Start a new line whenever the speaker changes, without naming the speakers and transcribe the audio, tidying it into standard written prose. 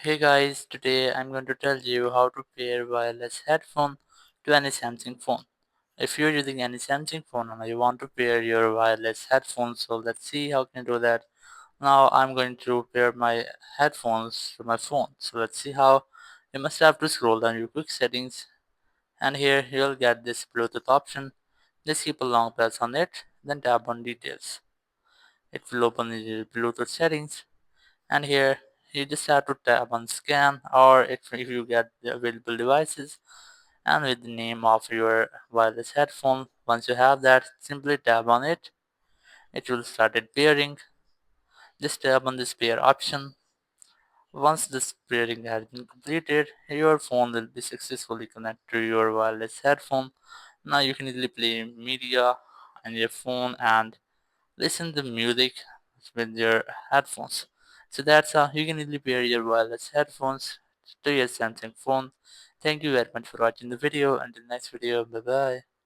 Hey guys, today I'm going to tell you how to pair wireless headphone to any Samsung phone. If you're using any Samsung phone and you want to pair your wireless headphones, so let's see how can you do that. Now I'm going to pair my headphones to my phone. So let's see how. You must have to scroll down your quick settings and here you'll get this Bluetooth option. Just keep a long press on it, then tap on details. It will open the Bluetooth settings and here you just have to tap on scan or if you get the available devices and with the name of your wireless headphone. Once you have that, simply tap on it. It will start it pairing. Just tap on this pair option. Once this pairing has been completed, your phone will be successfully connected to your wireless headphone. Now you can easily play media on your phone and listen to music with your headphones. So that's how you can easily pair your wireless headphones to your Samsung phone. Thank you very much for watching the video. Until next video, bye bye.